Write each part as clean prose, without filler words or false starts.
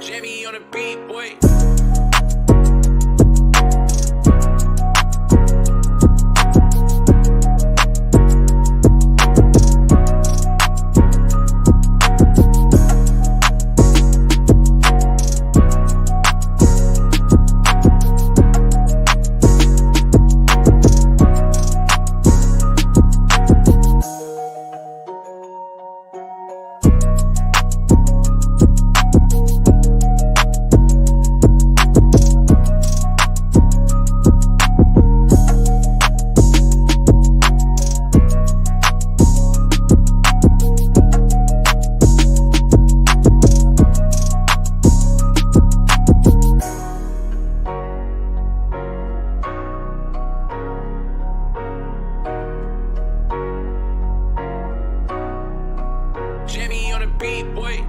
Jamie on the beat, boy. Jamie on the beat, boy.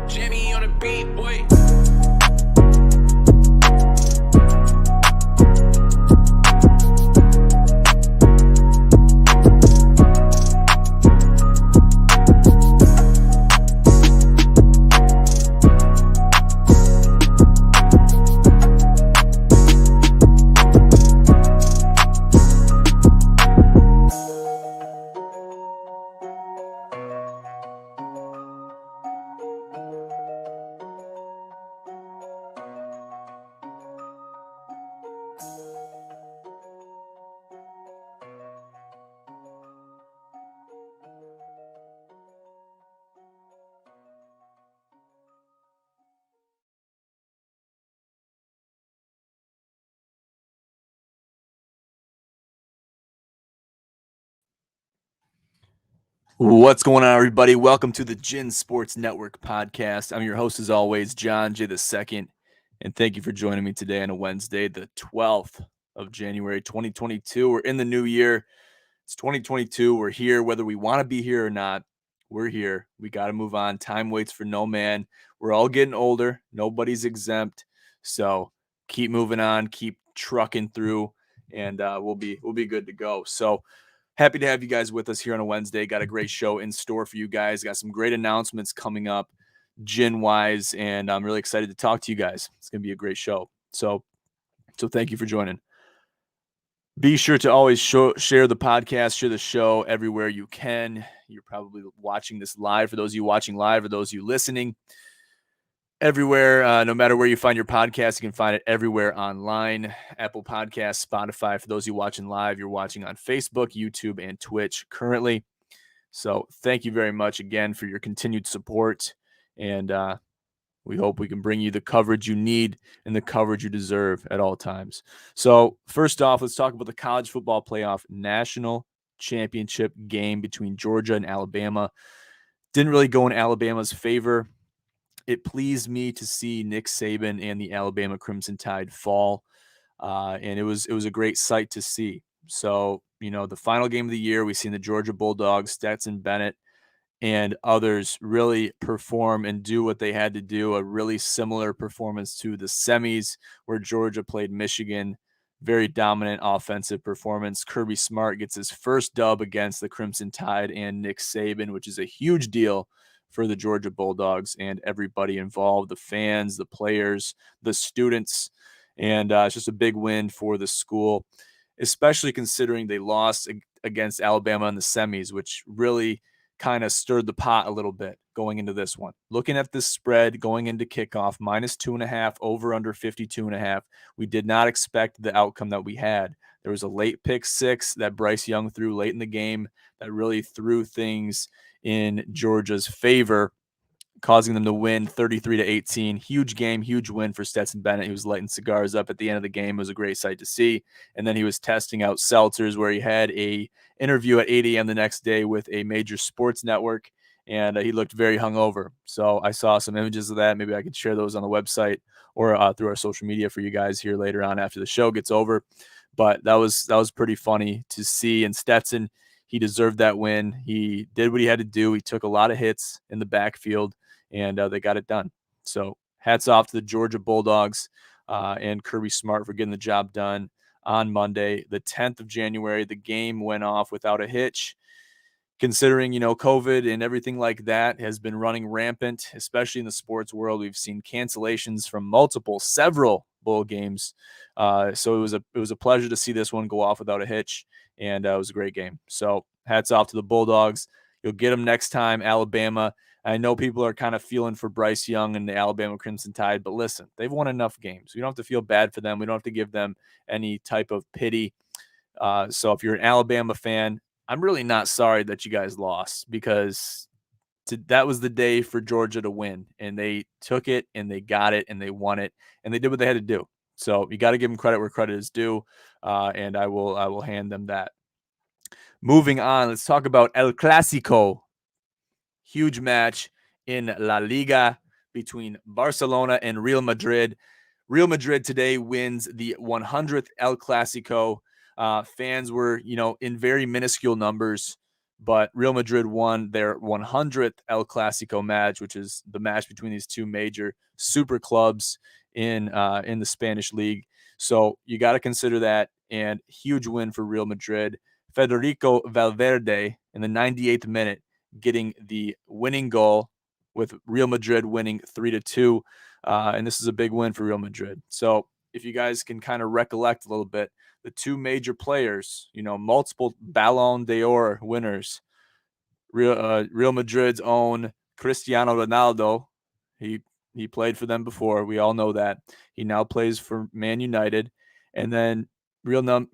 Jamie on the beat, boy. What's going on, everybody? Welcome to the GIN Sports Network podcast. I'm your host, as always, John J. II, and thank you for joining me today on a Wednesday, the 12th of January, 2022. We're in the new year. It's 2022. We're here, whether we want to be here or not. We're here. We got to move on. Time waits for no man. We're all getting older. Nobody's exempt. So keep moving on. Keep trucking through, and we'll be good to go. So happy to have you guys with us here on a Wednesday. Got a great show in store for you guys. Got some great announcements coming up, GIN-wise, and I'm really excited to talk to you guys. It's going to be a great show. So thank you for joining. Be sure to always share the podcast, share the show everywhere you can. You're probably watching this live. For those of you watching live or those of you listening, everywhere, no matter where you find your podcast, you can find it everywhere online. Apple Podcasts, Spotify. For those of you watching live, you're watching on Facebook, YouTube, and Twitch currently. So thank you very much again for your continued support. And we hope we can bring you the coverage you need and the coverage you deserve at all times. So first off, let's talk about the College Football Playoff National Championship game between Georgia and Alabama. Didn't really go in Alabama's favor. It pleased me to see Nick Saban and the Alabama Crimson Tide fall, and it was a great sight to see. So, the final game of the year, we've seen the Georgia Bulldogs, Stetson Bennett, and others really perform and do what they had to do, a really similar performance to the semis where Georgia played Michigan. Very dominant offensive performance. Kirby Smart gets his first dub against the Crimson Tide and Nick Saban, which is a huge deal for the Georgia Bulldogs and everybody involved, the fans, the players, the students. And it's just a big win for the school, especially considering they lost against Alabama in the semis, which really kind of stirred the pot a little bit going into this one. Looking at this spread going into kickoff, -2.5, over under 52.5. We did not expect the outcome that we had. There was a late pick six that Bryce Young threw late in the game that really threw things in Georgia's favor, causing them to win 33-18. Huge game, huge win for Stetson Bennett. He was lighting cigars up at the end of the game. It was a great sight to see. And then he was testing out seltzers, where he had a interview at 8 a.m. the next day with a major sports network, and he looked very hungover. So I saw some images of that. Maybe I could share those on the website or through our social media for you guys here later on after the show gets over. But that was pretty funny to see. And Stetson, he deserved that win. He did what he had to do. He took a lot of hits in the backfield, and they got it done. So hats off to the Georgia Bulldogs and Kirby Smart for getting the job done on Monday, the 10th of January. The game went off without a hitch. Considering, COVID and everything like that has been running rampant, especially in the sports world. We've seen cancellations from several bowl games. So it was a pleasure to see this one go off without a hitch, and it was a great game. So hats off to the Bulldogs. You'll get them next time, Alabama. I know people are kind of feeling for Bryce Young and the Alabama Crimson Tide, but listen, they've won enough games. We don't have to feel bad for them. We don't have to give them any type of pity. So if you're an Alabama fan, I'm really not sorry that you guys lost, because that was the day for Georgia to win, and they took it and they got it and they won it and they did what they had to do. So you got to give them credit where credit is due, and I will hand them that. Moving on, let's talk about El Clasico. Huge match in La Liga between Barcelona and Real Madrid. Real Madrid today wins the 100th El Clasico. Fans were, in very minuscule numbers, but Real Madrid won their 100th El Clasico match, which is the match between these two major super clubs in the Spanish league. So you got to consider that, and huge win for Real Madrid. Federico Valverde in the 98th minute getting the winning goal, with Real Madrid winning 3-2. And this is a big win for Real Madrid. So if you guys can kind of recollect a little bit, the two major players, multiple Ballon d'Or winners, Real Madrid's own Cristiano Ronaldo, he played for them before. We all know that. He now plays for Man United. And then Lionel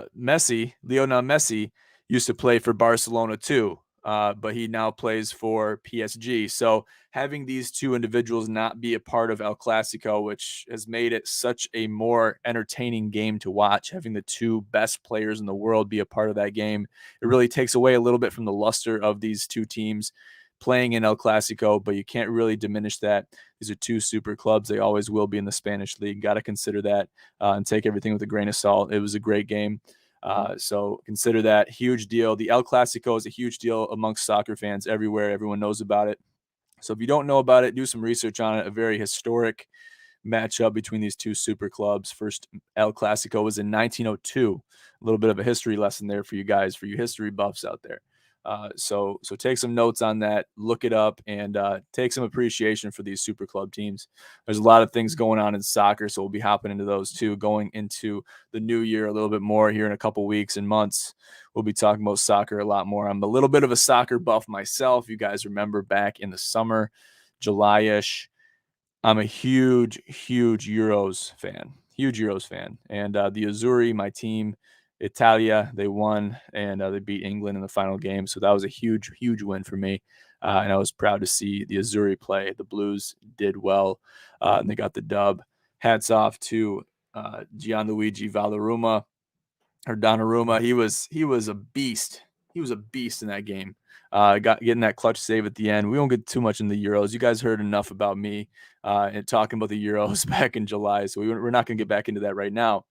Messi used to play for Barcelona too, but he now plays for PSG. So having these two individuals not be a part of El Clasico, which has made it such a more entertaining game to watch, having the two best players in the world be a part of that game, it really takes away a little bit from the luster of these two teams playing in El Clasico, but you can't really diminish that. These are two super clubs. They always will be in the Spanish league. Got to consider that and take everything with a grain of salt. It was a great game. So consider that. Huge deal. The El Clasico is a huge deal amongst soccer fans everywhere. Everyone knows about it. So if you don't know about it, do some research on it. A very historic matchup between these two super clubs. First El Clasico was in 1902. A little bit of a history lesson there for you guys, for you history buffs out there. So take some notes on that, look it up, and take some appreciation for these super club teams. There's a lot of things going on in soccer, so we'll be hopping into those too, going into the new year a little bit more here in a couple weeks and months. We'll be talking about soccer a lot more. I'm a little bit of a soccer buff myself. You guys remember back in the summer, July-ish, I'm a huge Euros fan. And the Azzurri, my team, Italia, they won, and they beat England in the final game. So that was a huge win for me. And I was proud to see the Azzurri play. The Blues did well, and they got the dub. Hats off to Gianluigi Donnarumma. He was a beast. He was a beast in that game. Getting that clutch save at the end. We won't get too much in the Euros. You guys heard enough about me and talking about the Euros back in July, so we're not going to get back into that right now.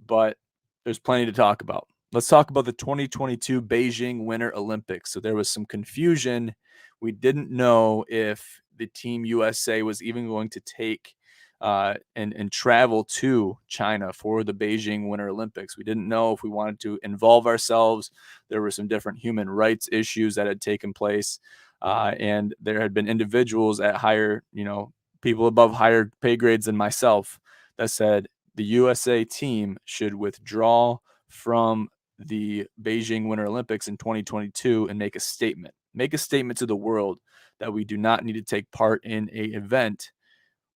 But there's plenty to talk about. Let's talk about the 2022 Beijing Winter Olympics. So there was some confusion. We didn't know if the Team USA was even going to take and travel to China for the Beijing Winter Olympics. We didn't know if we wanted to involve ourselves. There were some different human rights issues that had taken place. And there had been individuals at higher, people above higher pay grades than myself that said, the USA team should withdraw from the Beijing Winter Olympics in 2022 and make a statement. Make a statement to the world that we do not need to take part in an event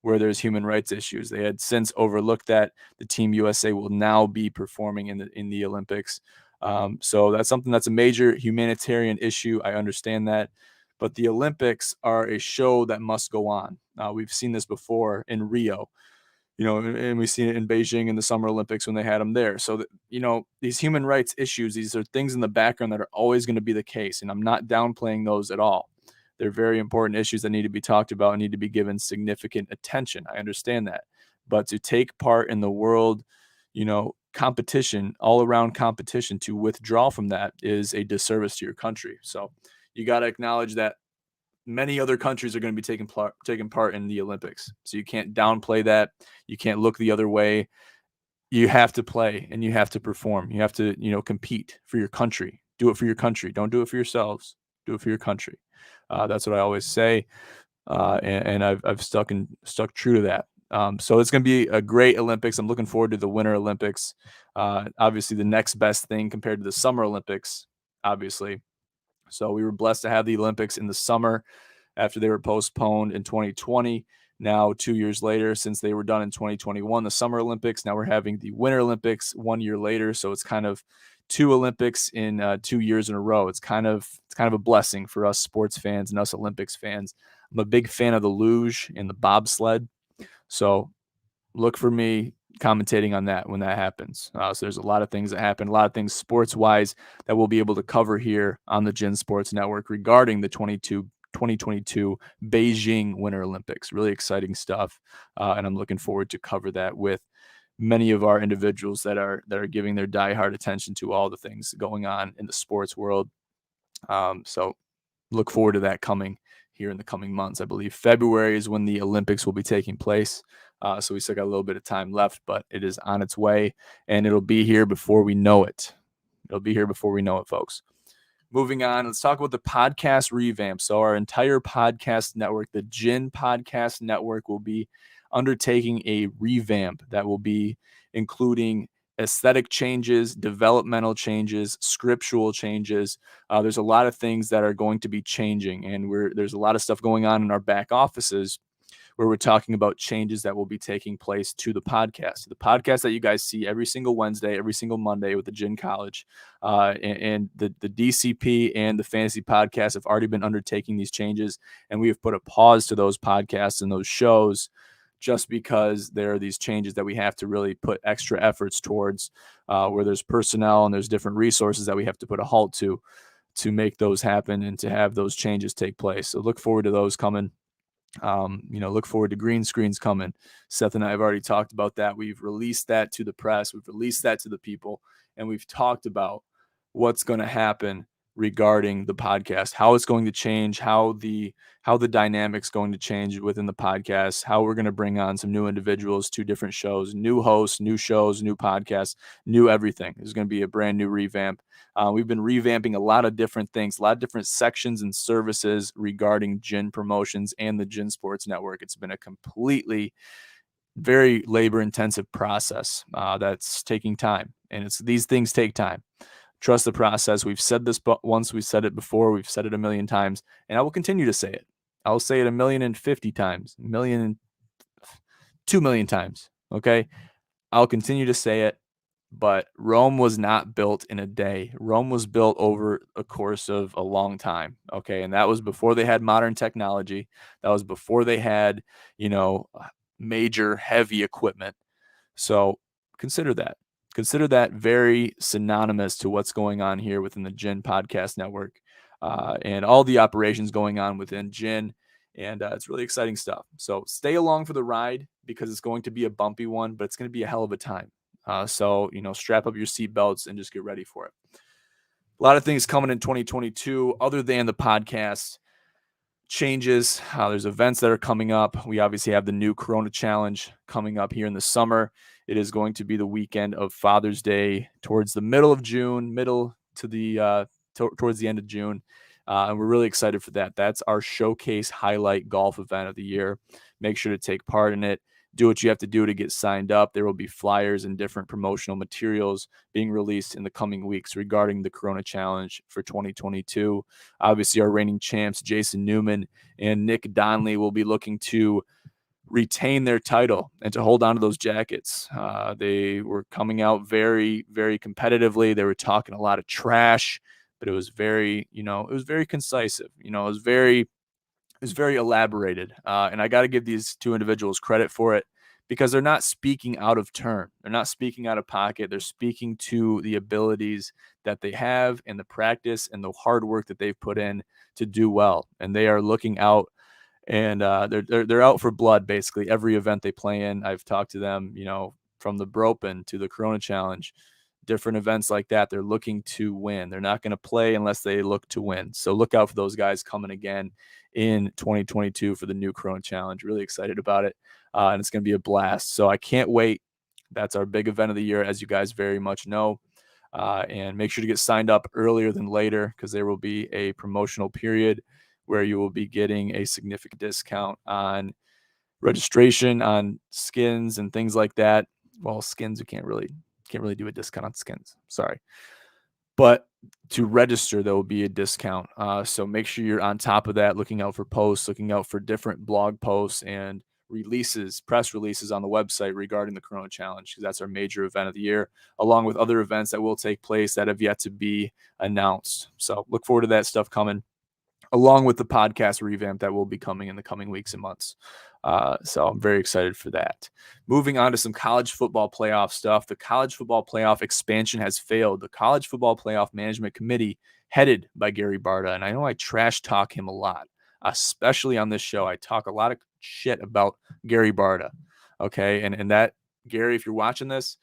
where there's human rights issues. They had since overlooked that. The Team USA will now be performing in the Olympics. So that's something that's a major humanitarian issue. I understand that. But the Olympics are a show that must go on. We've seen this before in Rio, and we've seen it in Beijing in the Summer Olympics when they had them there. So, these human rights issues, these are things in the background that are always going to be the case. And I'm not downplaying those at all. They're very important issues that need to be talked about and need to be given significant attention. I understand that. But to take part in the world, competition, all around competition, to withdraw from that is a disservice to your country. So you got to acknowledge that many other countries are going to be taking part in the Olympics. So you can't downplay that. You can't look the other way. You have to play and you have to perform. You have to, compete for your country. Do it for your country. Don't do it for yourselves. Do it for your country. That's what I always say. And I've stuck true to that. So it's going to be a great Olympics. I'm looking forward to the Winter Olympics. Obviously the next best thing compared to the Summer Olympics, obviously. So we were blessed to have the Olympics in the summer after they were postponed in 2020. Now, 2 years later, since they were done in 2021, the Summer Olympics, now we're having the Winter Olympics 1 year later. So it's kind of 2 Olympics in 2 years in a row. It's kind of a blessing for us sports fans and us Olympics fans. I'm a big fan of the luge and the bobsled. So look for me commentating on that when that happens. So there's a lot of things that happen, a lot of things sports-wise that we'll be able to cover here on the GIN Sports Network regarding the 2022 Beijing Winter Olympics. Really exciting stuff, and I'm looking forward to cover that with many of our individuals that are giving their diehard attention to all the things going on in the sports world. So look forward to that coming here in the coming months. I believe February is when the Olympics will be taking place. So we still got a little bit of time left, but it is on its way and it'll be here before we know it. It'll be here before we know it, folks. Moving on, let's talk about the podcast revamp. So our entire podcast network, the GIN Podcast Network, will be undertaking a revamp that will be including aesthetic changes, developmental changes, scriptural changes. There's a lot of things that are going to be changing, and there's a lot of stuff going on in our back offices where we're talking about changes that will be taking place to the podcast. The podcast that you guys see every single Wednesday, every single Monday with the GIN College, and the DCP and the Fantasy Podcast have already been undertaking these changes, and we have put a pause to those podcasts and those shows just because there are these changes that we have to really put extra efforts towards, where there's personnel and there's different resources that we have to put a halt to make those happen and to have those changes take place. So look forward to those coming. Look forward to green screens coming. Seth and I have already talked about that. We've released that to the press. We've released that to the people, and we've talked about what's going to happen regarding the podcast, how it's going to change, how the dynamic's going to change within the podcast, how we're going to bring on some new individuals to different shows, new hosts, new shows, new podcasts, new everything. There's going to be a brand new revamp. We've been revamping a lot of different things, a lot of different sections and services regarding GIN Promotions and the GIN Sports Network. It's been a completely very labor-intensive process that's taking time, and these things take time. Trust the process. We've said this once. We've said it before. We've said it a million times, and I will continue to say it. I'll say it 1,050,000 times, 2,000,000 times. Okay, I'll continue to say it. But Rome was not built in a day. Rome was built over a course of a long time. Okay. And that was before they had modern technology. That was before they had, major heavy equipment. So consider that. Consider that very synonymous to what's going on here within the GIN Podcast Network, and all the operations going on within GIN. And it's really exciting stuff. So stay along for the ride because it's going to be a bumpy one, but it's going to be a hell of a time. So strap up your seatbelts and just get ready for it. A lot of things coming in 2022 other than the podcast changes. There's events that are coming up. We obviously have the new Corona Challenge coming up here in the summer. It is going to be the weekend of Father's Day towards the middle of June, towards the end of June. And we're really excited for that. That's our showcase highlight golf event of the year. Make sure to take part in it. do what you have to do to get signed up. There will be flyers and different promotional materials being released in the coming weeks regarding the Corona Challenge for 2022. Obviously, our reigning champs, Jason Newman and Nick Donnelly, will be looking to retain their title and to hold on to those jackets. They were coming out very, very competitively. They were talking a lot of trash, but it was very, it was very concise. It was very elaborated. And I got to give these two individuals credit for it because they're not speaking out of turn. They're not speaking out of pocket. They're speaking to the abilities that they have and the practice and the hard work that they've put in to do well. And they are looking out. And they're out for blood, basically, every event they play in. I've talked to them, from the Bropen to the Corona Challenge, different events like that. They're looking to win. They're not going to play unless they look to win. So look out for those guys coming again in 2022 for the new Corona Challenge. Really excited about it. And it's going to be a blast. So I can't wait. That's our big event of the year, as you guys very much know. And make sure to get signed up earlier than later because there will be a promotional period where you will be getting a significant discount on registration, on skins and things like that. Well, skins, you can't really do a discount on skins. Sorry. But to register, there will be a discount. So make sure you're on top of that, looking out for posts, looking out for different blog posts and press releases on the website regarding the Corona Challenge, because that's our major event of the year, along with other events that will take place that have yet to be announced. So look forward to that stuff coming, along with the podcast revamp that will be coming in the coming weeks and months. So I'm very excited for that. Moving on to some college football playoff stuff. The college football playoff expansion has failed. The College Football Playoff Management Committee, headed by Gary Barta, and I know I trash talk him a lot, especially on this show. I talk a lot of shit about Gary Barta. Okay. And that, Gary, if you're watching this,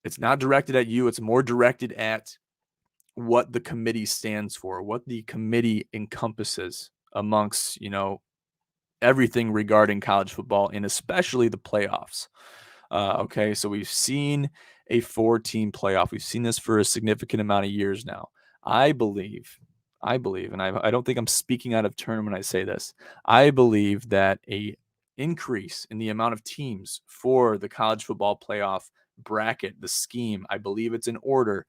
it's not directed at you. It's more directed at what the committee stands for, what the committee encompasses amongst, everything regarding college football and especially the playoffs. Okay, so we've seen a 4-team playoff. We've seen this for a significant amount of years now. I believe, and I don't think I'm speaking out of turn when I say this. I believe that a increase in the amount of teams for the college football playoff bracket, the scheme, I believe it's in order.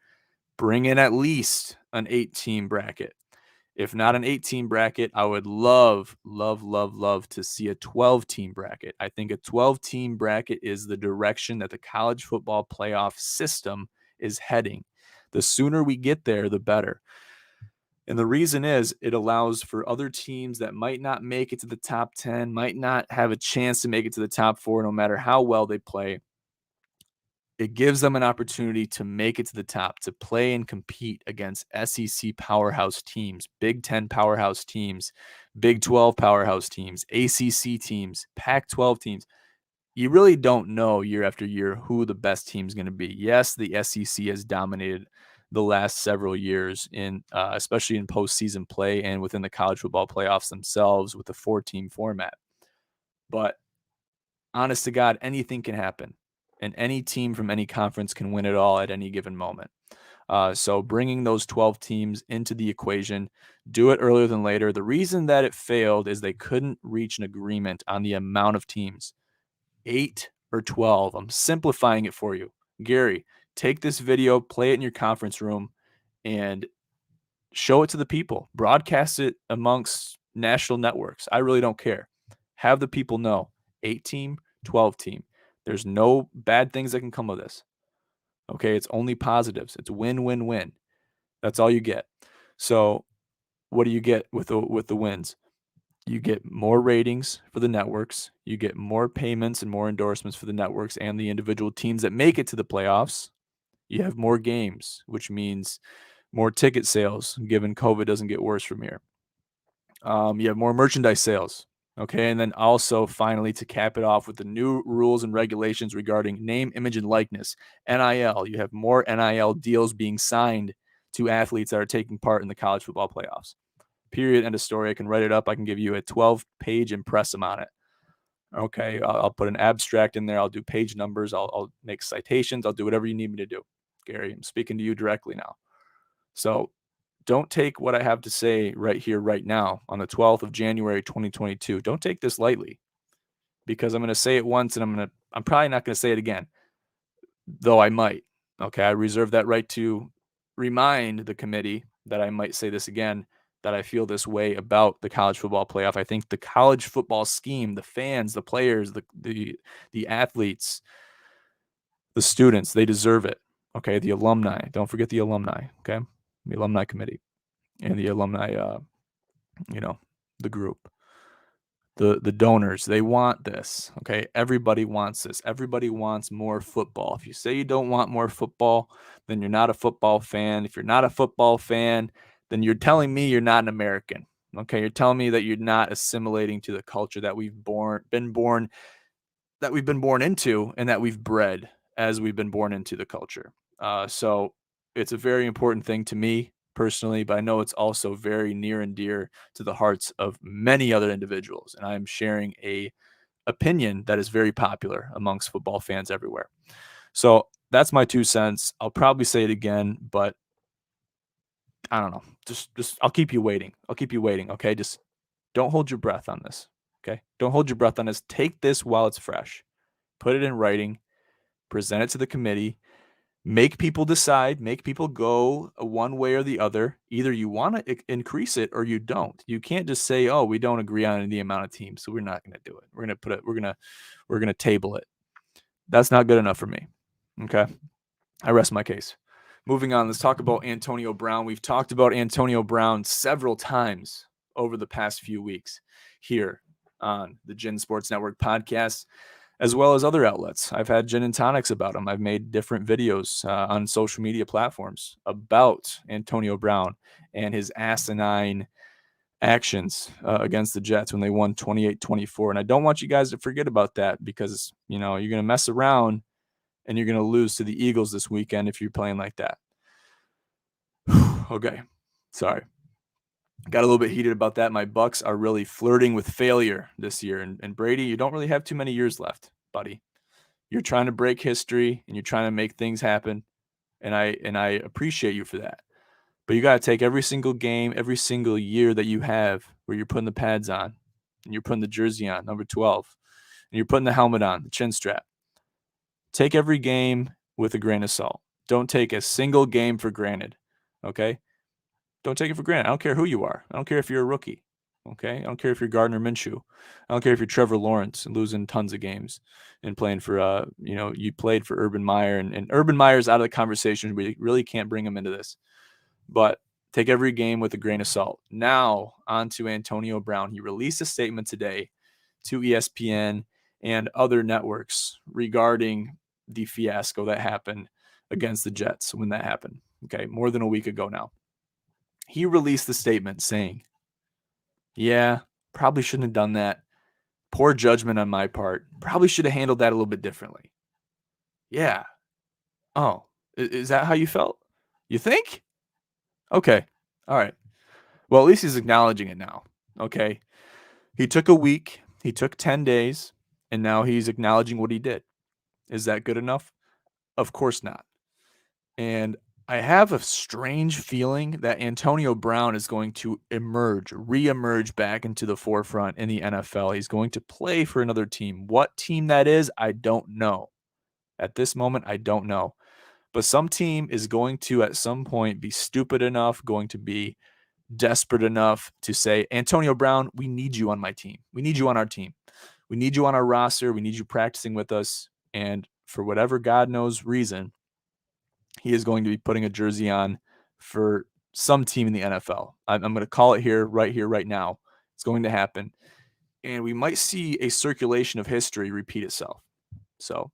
Bring in at least an 8-team bracket. If not an 8-team bracket, I would love to see a 12-team bracket. I think a 12-team bracket is the direction that the college football playoff system is heading. The sooner we get there, the better. And the reason is it allows for other teams that might not make it to the top 10, might not have a chance to make it to the top 4, no matter how well they play. It gives them an opportunity to make it to the top, to play and compete against SEC powerhouse teams, Big 10 powerhouse teams, Big 12 powerhouse teams, ACC teams, Pac-12 teams. You really don't know year after year who the best team is going to be. Yes, the SEC has dominated the last several years, especially in postseason play and within the college football playoffs themselves with the 4-team format. But honest to God, anything can happen. And any team from any conference can win it all at any given moment. So bringing those 12 teams into the equation, do it earlier than later. The reason that it failed is they couldn't reach an agreement on the amount of teams, 8 or 12. I'm simplifying it for you. Gary, take this video, play it in your conference room, and show it to the people. Broadcast it amongst national networks. I really don't care. Have the people know 8-team, 12-team. There's no bad things that can come of this. Okay, it's only positives. It's win-win-win. That's all you get. So what do you get with the wins? You get more ratings for the networks. You get more payments and more endorsements for the networks and the individual teams that make it to the playoffs. You have more games, which means more ticket sales, given COVID doesn't get worse from here. You have more merchandise sales. Okay, and then also finally to cap it off with the new rules and regulations regarding name, image, and likeness, NIL. You have more NIL deals being signed to athletes that are taking part in the college football playoffs. Period. End of story. I can write it up. I can give you a 12-page impressum on it. Okay, I'll put an abstract in there. I'll do page numbers. I'll make citations. I'll do whatever you need me to do. Gary, I'm speaking to you directly now. So don't take what I have to say right here, right now, on the 12th of January, 2022. Don't take this lightly. because I'm going to say it once and I'm probably not going to say it again, though I might. Okay, I reserve that right to remind the committee that I might say this again, that I feel this way about the college football playoff. I think the college football scheme, the fans, the players, the athletes, the students, they deserve it. Okay, the alumni. Don't forget the alumni. Okay, the alumni committee and the alumni, the group. The donors, they want this. Okay, everybody wants this. Everybody wants more football. If you say you don't want more football, then you're not a football fan. If you're not a football fan, then you're telling me you're not an American. Okay, you're telling me that you're not assimilating to the culture that we've been born into, and that we've bred as we've been born into the culture. So it's a very important thing to me personally, but I know it's also very near and dear to the hearts of many other individuals. And I'm sharing a opinion that is very popular amongst football fans everywhere. So that's my 2 cents. I'll probably say it again, but I don't know. Just I'll keep you waiting. Okay. Just don't hold your breath on this. Okay. Don't hold your breath on this. Take this while it's fresh. Put it in writing, present it to the committee, make people decide, make people go one way or the other. Either you want to increase it or you don't. You can't just say, "Oh, we don't agree on the amount of teams, so we're not going to do it. We're going to put it. We're going to table it." That's not good enough for me. Okay, I rest my case. Moving on, let's talk about Antonio Brown. We've talked about Antonio Brown several times over the past few weeks here on the GIN Sports Network podcast, as well as other outlets. I've had gin and tonics about him. I've made different videos on social media platforms about Antonio Brown and his asinine actions against the Jets when they won 28-24. And I don't want you guys to forget about that, because, you're going to mess around and you're going to lose to the Eagles this weekend if you're playing like that. Okay. Sorry. Got a little bit heated about that. My Bucks are really flirting with failure this year. And Brady, you don't really have too many years left, buddy. You're trying to break history and you're trying to make things happen. And I appreciate you for that. But you got to take every single game, every single year that you have where you're putting the pads on and you're putting the jersey on, number 12, and you're putting the helmet on, the chin strap. Take every game with a grain of salt. Don't take a single game for granted. Okay? Don't take it for granted. I don't care who you are. I don't care if you're a rookie. Okay? I don't care if you're Gardner Minshew. I don't care if you're Trevor Lawrence and losing tons of games and playing for, you played for Urban Meyer. And Urban Meyer's out of the conversation. We really can't bring him into this. But take every game with a grain of salt. Now, on to Antonio Brown. He released a statement today to ESPN and other networks regarding the fiasco that happened against the Jets when that happened. Okay, more than a week ago now. He released the statement saying, "Yeah, probably shouldn't have done that. Poor judgment on my part. Probably should have handled that a little bit differently." Yeah. Oh, is that how you felt? You think? Okay. All right. Well, at least he's acknowledging it now. Okay. He took a week, he took 10 days, and now he's acknowledging what he did. Is that good enough? Of course not. And I have a strange feeling that Antonio Brown is going to reemerge back into the forefront in the NFL. He's going to play for another team. What team that is, I don't know. At this moment, I don't know. But some team is going to, at some point, be stupid enough, going to be desperate enough to say, "Antonio Brown, we need you on my team. We need you on our team. We need you on our roster. We need you practicing with us." And for whatever God knows reason, he is going to be putting a jersey on for some team in the NFL. I'm going to call it here, right now. It's going to happen. And we might see a circulation of history repeat itself. So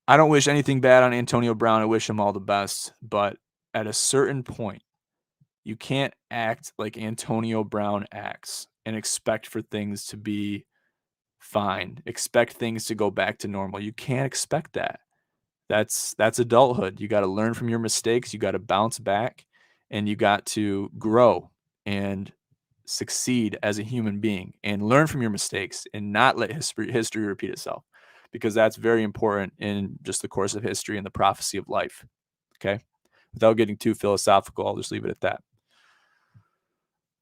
I don't wish anything bad on Antonio Brown. I wish him all the best. But at a certain point, you can't act like Antonio Brown acts and expect for things to be fine. Expect things to go back to normal. You can't expect that. That's adulthood. You got to learn from your mistakes. You got to bounce back, and you got to grow and succeed as a human being and learn from your mistakes and not let history repeat itself, because that's very important in just the course of history and the prophecy of life. Okay. Without getting too philosophical, I'll just leave it at that.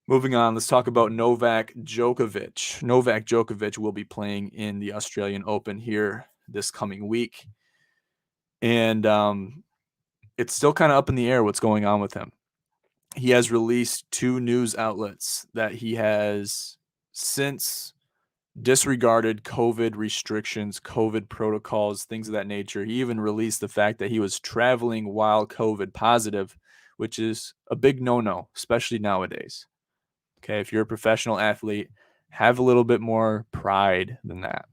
Moving on, let's talk about Novak Djokovic. Novak Djokovic will be playing in the Australian Open here this coming week. And it's still kind of up in the air what's going on with him. He has released 2 news outlets that he has since disregarded COVID restrictions, COVID protocols, things of that nature. He even released the fact that he was traveling while COVID positive, which is a big no-no, especially nowadays. Okay, if you're a professional athlete, have a little bit more pride than that.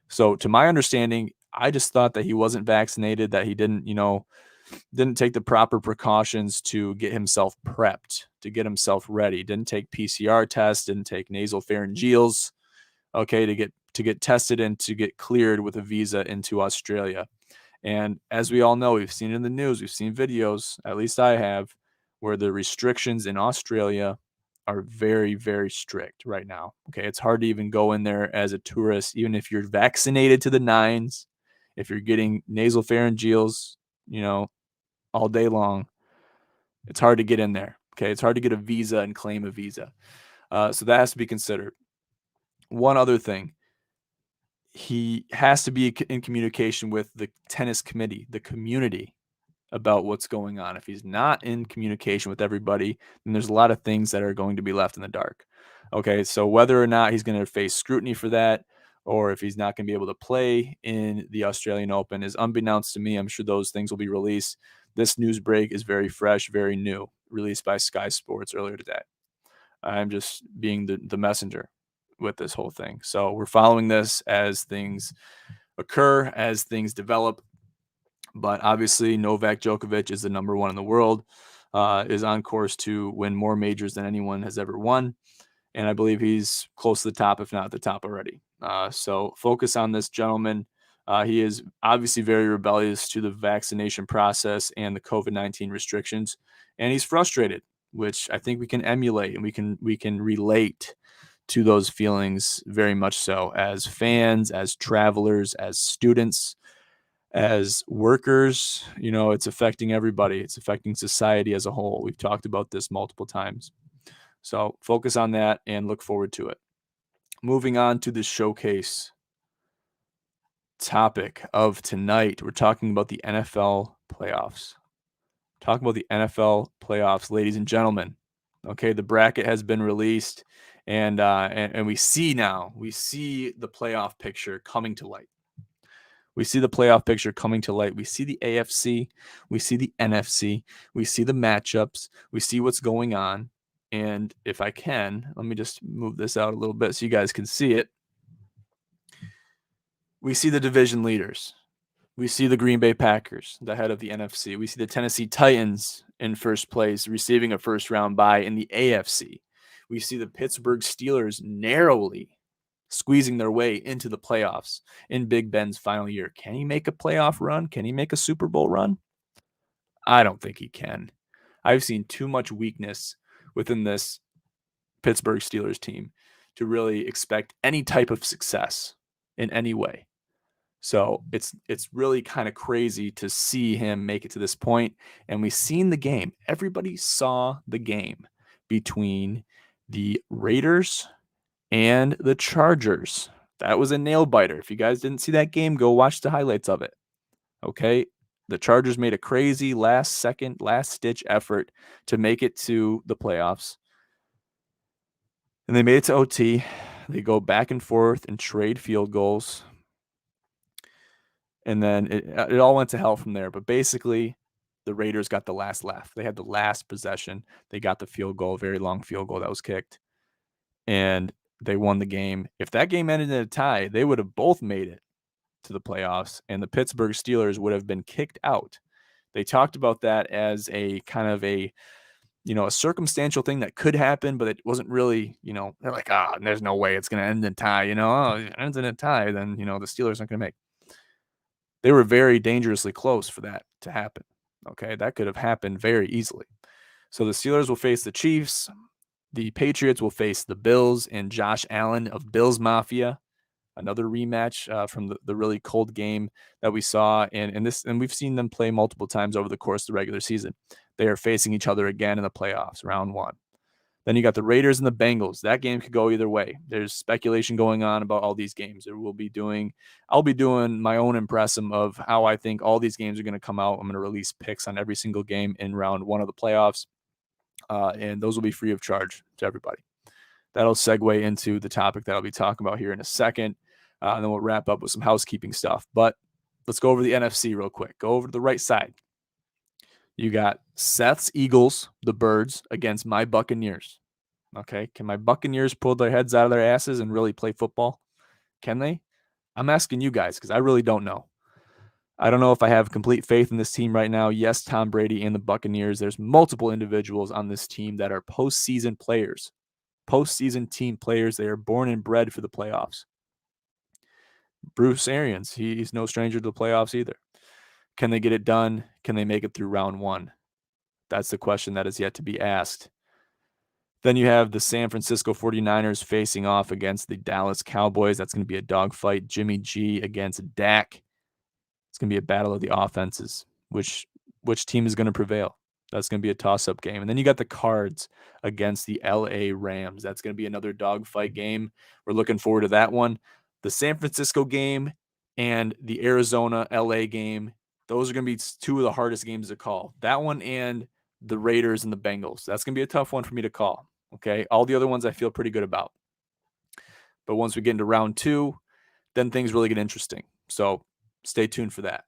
So to my understanding, I just thought that he wasn't vaccinated, that he didn't take the proper precautions to get himself prepped, to get himself ready. Didn't take PCR tests, didn't take nasal pharyngeals, okay, to get tested and to get cleared with a visa into Australia. And as we all know, we've seen it in the news, we've seen videos, at least I have, where the restrictions in Australia are very, very strict right now. Okay, it's hard to even go in there as a tourist, even if you're vaccinated to the nines, if you're getting nasal pharyngeals, all day long. It's hard to get in there. Okay, it's hard to get a visa and claim a visa. So that has to be considered. One other thing, he has to be in communication with the tennis committee, the community, about what's going on. If he's not in communication with everybody, then there's a lot of things that are going to be left in the dark. Okay, so whether or not he's going to face scrutiny for that, or if he's not going to be able to play in the Australian Open is unbeknownst to me. I'm sure those things will be released. This news break is very fresh, very new, released by Sky Sports earlier today. I'm just being the messenger with this whole thing. So we're following this as things occur, as things develop. But obviously, Novak Djokovic is the number 1 in the world, is on course to win more majors than anyone has ever won. And I believe he's close to the top, if not at the top already. So focus on this gentleman. He is obviously very rebellious to the vaccination process and the COVID-19 restrictions. And he's frustrated, which I think we can emulate and we can relate to those feelings very much so as fans, as travelers, as students, as workers. It's affecting everybody. It's affecting society as a whole. We've talked about this multiple times. So focus on that and look forward to it. Moving on to the showcase topic of tonight, we're talking about the NFL playoffs. Talking about the NFL playoffs, ladies and gentlemen. Okay, the bracket has been released, and we see the playoff picture coming to light. We see the playoff picture coming to light. We see the AFC. We see the NFC. We see the matchups. We see what's going on. And if I can, let me just move this out a little bit so you guys can see it. We see the division leaders. We see the Green Bay Packers, the head of the NFC. We see the Tennessee Titans in first place, receiving a first-round bye in the AFC. We see the Pittsburgh Steelers narrowly squeezing their way into the playoffs in Big Ben's final year. Can he make a playoff run? Can he make a Super Bowl run? I don't think he can. I've seen too much weakness within this Pittsburgh Steelers team to really expect any type of success in any way. So it's really kind of crazy to see him make it to this point. And we've seen the game. Everybody saw the game between the Raiders and the Chargers. That was a nail biter. If you guys didn't see that game, go watch the highlights of it. Okay? The Chargers made a crazy last-ditch effort to make it to the playoffs. And they made it to OT. They go back and forth and trade field goals. And then it all went to hell from there. But basically, the Raiders got the last laugh. They had the last possession. They got the field goal, very long field goal that was kicked. And they won the game. If that game ended in a tie, they would have both made it to the playoffs, and the Pittsburgh Steelers would have been kicked out. They talked about that as a kind of a circumstantial thing that could happen, but it wasn't really, they're like, there's no way it's going to end in a tie. If it ends in a tie, then, the Steelers aren't going to make. They were very dangerously close for that to happen. Okay, that could have happened very easily. So the Steelers will face the Chiefs. The Patriots will face the Bills and Josh Allen of Bills Mafia. Another rematch from the really cold game that we saw. And we've seen them play multiple times over the course of the regular season. They are facing each other again in the playoffs, round 1. Then you got the Raiders and the Bengals. That game could go either way. There's speculation going on about all these games. I'll be doing my own impressum of how I think all these games are going to come out. I'm going to release picks on every single game in round 1 of the playoffs. And those will be free of charge to everybody. That'll segue into the topic that I'll be talking about here in a second. And then we'll wrap up with some housekeeping stuff. But let's go over the NFC real quick. Go over to the right side. You got Seth's Eagles, the Birds, against my Buccaneers. Okay, can my Buccaneers pull their heads out of their asses and really play football? Can they? I'm asking you guys because I really don't know. I don't know if I have complete faith in this team right now. Yes, Tom Brady and the Buccaneers. There's multiple individuals on this team that are postseason players, postseason team players. They are born and bred for the playoffs. Bruce Arians, he's no stranger to the playoffs either. Can they get it done? Can they make it through round 1? That's the question that is yet to be asked. Then you have the San Francisco 49ers facing off against the Dallas Cowboys. That's going to be a dogfight. Jimmy G against Dak. It's going to be a battle of the offenses. Which team is going to prevail? That's going to be a toss-up game. And then you got the Cards against the LA Rams. That's going to be another dogfight game. We're looking forward to that one. The San Francisco game and the Arizona LA game, those are going to be 2 of the hardest games to call. That one and the Raiders and the Bengals. That's going to be a tough one for me to call. Okay. All the other ones I feel pretty good about. But once we get into round 2, then things really get interesting. So stay tuned for that.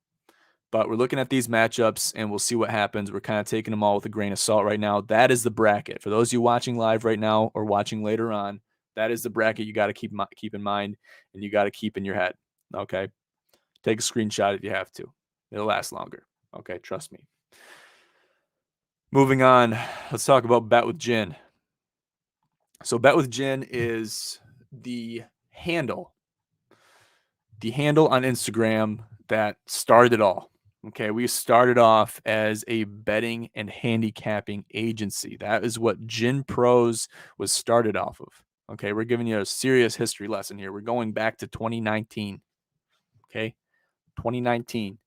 But we're looking at these matchups and we'll see what happens. We're kind of taking them all with a grain of salt right now. That is the bracket. For those of you watching live right now or watching later on, that is the bracket you got to keep in mind and you got to keep in your head. Okay. Take a screenshot if you have to. It'll last longer. Okay. Trust me. Moving on. Let's talk about Bet with Gin. So Bet with Gin is the handle on Instagram that started it all. Okay, we started off as a betting and handicapping agency. That is what GINPROS was started off of. Okay, we're giving you a serious history lesson here. We're going back to 2019. Okay, 2019.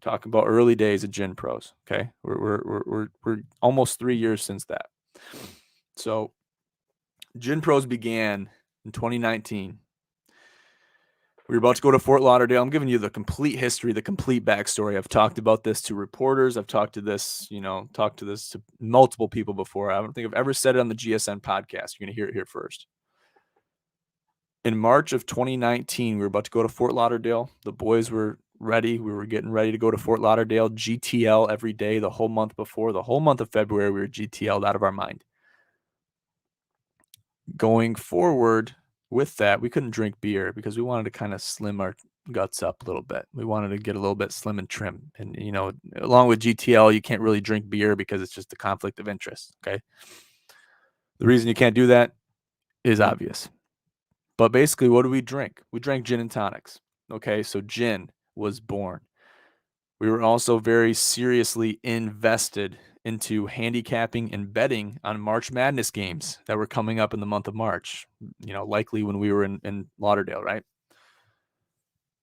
Talking about early days of GINPROS. Okay, we're almost 3 years since that. So GINPROS began in 2019. We were about to go to Fort Lauderdale. I'm giving you the complete history, the complete backstory. I've talked about this to reporters. I've talked to this to multiple people before. I don't think I've ever said it on the GSN podcast. You're going to hear it here first. In March of 2019, we were about to go to Fort Lauderdale. The boys were ready. We were getting ready to go to Fort Lauderdale, GTL every day the whole month before. The whole month of February, we were GTL'd out of our mind. Going forward with that, we couldn't drink beer because we wanted to kind of slim our guts up a little bit. We wanted to get a little bit slim and trim. And, along with GTL, you can't really drink beer because it's just a conflict of interest. Okay. The reason you can't do that is obvious. But basically, what do we drink? We drank gin and tonics. Okay. So gin was born. We were also very seriously invested into handicapping and betting on March Madness games that were coming up in the month of March, likely when we were in Lauderdale, right?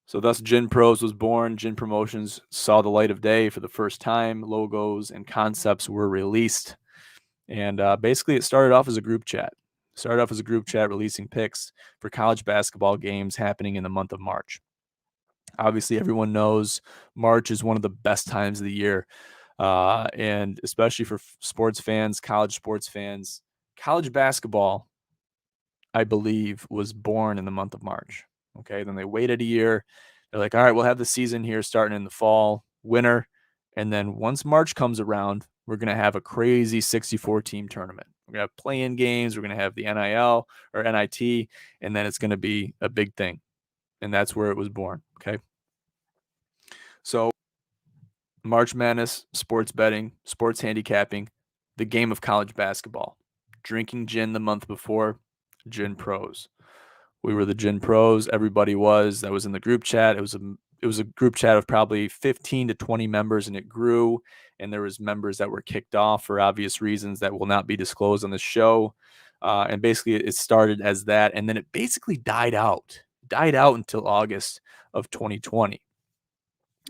So thus GINPROS was born. Gin Promotions saw the light of day for the first time. Logos and concepts were released. And basically it started off as a group chat. Releasing picks for college basketball games happening in the month of March. Obviously, everyone knows March is one of the best times of the year. And especially for sports fans, college sports fans, college basketball, I believe, was born in the month of March. Okay. Then they waited a year. They're like, all right, we'll have the season here starting in the fall, winter. And then once March comes around, we're going to have a crazy 64 team tournament. We're going to have play-in games. We're going to have the NIL or NIT, and then it's going to be a big thing. And that's where it was born. Okay. So March Madness, sports betting, sports handicapping, the game of college basketball, drinking gin the month before, GINPROS. We were the GINPROS. Everybody was. That was in the group chat. It was a group chat of probably 15 to 20 members, and it grew. And there was members that were kicked off for obvious reasons that will not be disclosed on the show. And basically, it started as that, and then it basically died out until August of 2020.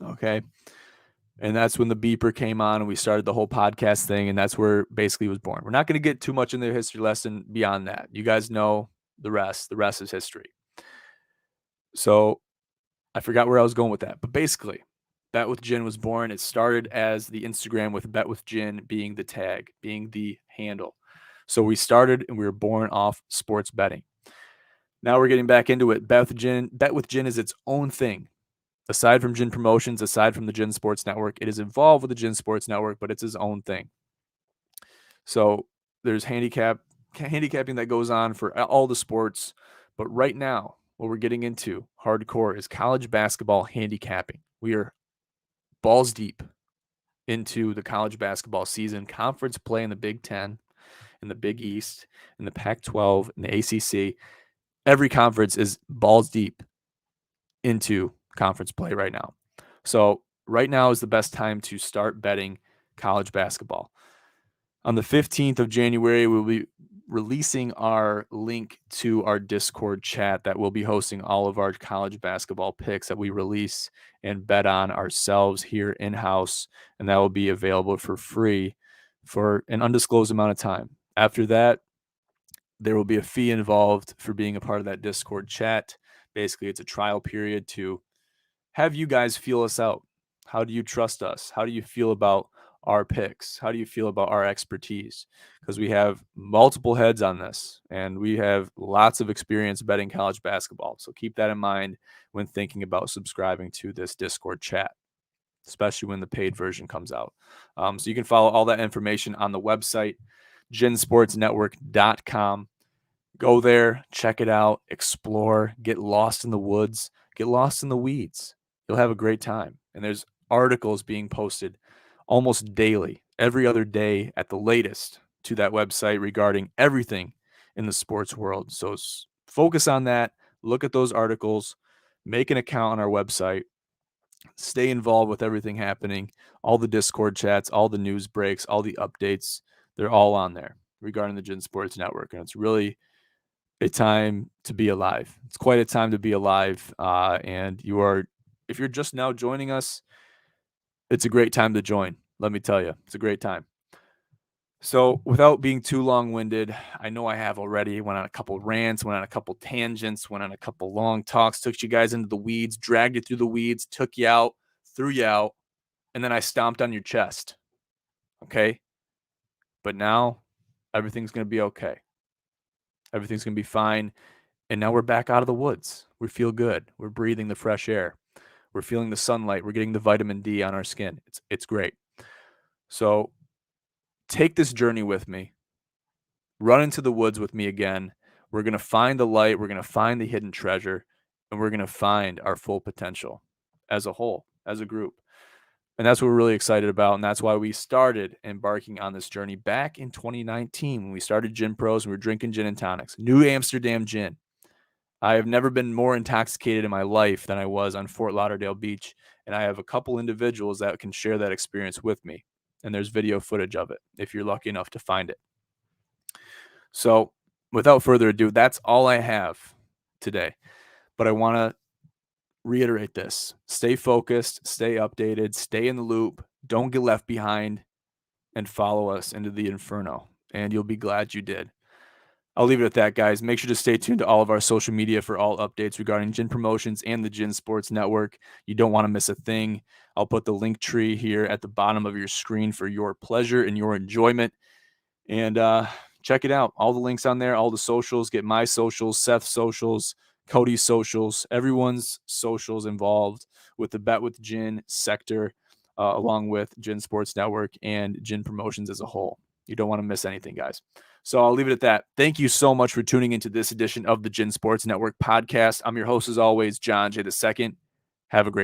Okay. And that's when the beeper came on and we started the whole podcast thing. And that's where basically it was born. We're not going to get too much in the history lesson beyond that. You guys know the rest. The rest is history. So I forgot where I was going with that. But basically, Bet with Gin was born. It started as the Instagram with Bet with Gin being the tag, being the handle. So we started and we were born off sports betting. Now we're getting back into it. Bet with Gin is its own thing. Aside from Gin Promotions, aside from the Gin Sports Network, it is involved with the Gin Sports Network, but it's its own thing. So there's handicapping that goes on for all the sports. But right now, what we're getting into hardcore is college basketball handicapping. We are balls deep into the college basketball season. Conference play in the Big Ten, in the Big East, in the Pac-12, in the ACC. Every conference is balls deep into conference play right now. So right now is the best time to start betting college basketball. On the 15th of January, we'll be releasing our link to our Discord chat that will be hosting all of our college basketball picks that we release and bet on ourselves here in-house. And that will be available for free for an undisclosed amount of time. After that, there will be a fee involved for being a part of that Discord chat. Basically, it's a trial period to have you guys feel us out. How do you trust us? How do you feel about our picks? How do you feel about our expertise? Because we have multiple heads on this and we have lots of experience betting college basketball. So keep that in mind when thinking about subscribing to this Discord chat, especially when the paid version comes out. So you can follow all that information on the website, ginsportsnetwork.com. Go there, check it out, explore, get lost in the woods, get lost in the weeds. You'll have a great time. And there's articles being posted almost daily, every other day at the latest, to that website regarding everything in the sports world. So focus on that. Look at those articles. Make an account on our website. Stay involved with everything happening. All the Discord chats, all the news breaks, all the updates, they're all on there regarding the Gin Sports Network. And it's really a time to be alive. It's quite a time to be alive. And if you're just now joining us, it's a great time to join. Let me tell you, it's a great time. So without being too long-winded, I know I have already went on a couple rants, went on a couple tangents, went on a couple long talks, took you guys into the weeds, dragged you through the weeds, took you out, threw you out, and then I stomped on your chest. Okay? But now everything's going to be okay. Everything's going to be fine. And now we're back out of the woods. We feel good. We're breathing the fresh air. We're feeling the sunlight. We're getting the vitamin D on our skin. It's great. So take this journey with me. Run into the woods with me again. We're going to find the light. We're going to find the hidden treasure. And we're going to find our full potential as a whole, as a group. And that's what we're really excited about. And that's why we started embarking on this journey back in 2019 when we started GINPROS and we were drinking gin and tonics. New Amsterdam gin. I have never been more intoxicated in my life than I was on Fort Lauderdale Beach. And I have a couple individuals that can share that experience with me. And there's video footage of it if you're lucky enough to find it. So without further ado, that's all I have today. But I want to reiterate this. Stay focused, stay updated, stay in the loop. Don't get left behind and follow us into the inferno. And you'll be glad you did. I'll leave it at that, guys. Make sure to stay tuned to all of our social media for all updates regarding Gin Promotions and the Gin Sports Network. You don't want to miss a thing. I'll put the link tree here at the bottom of your screen for your pleasure and your enjoyment. And check it out. All the links on there, all the socials. Get my socials, Seth's socials, Cody's socials, everyone's socials involved with the Bet with Gin sector, along with Gin Sports Network and Gin Promotions as a whole. You don't want to miss anything, guys. So I'll leave it at that. Thank you so much for tuning into this edition of the Gin Sports Network podcast. I'm your host, as always, John J. II. Have a great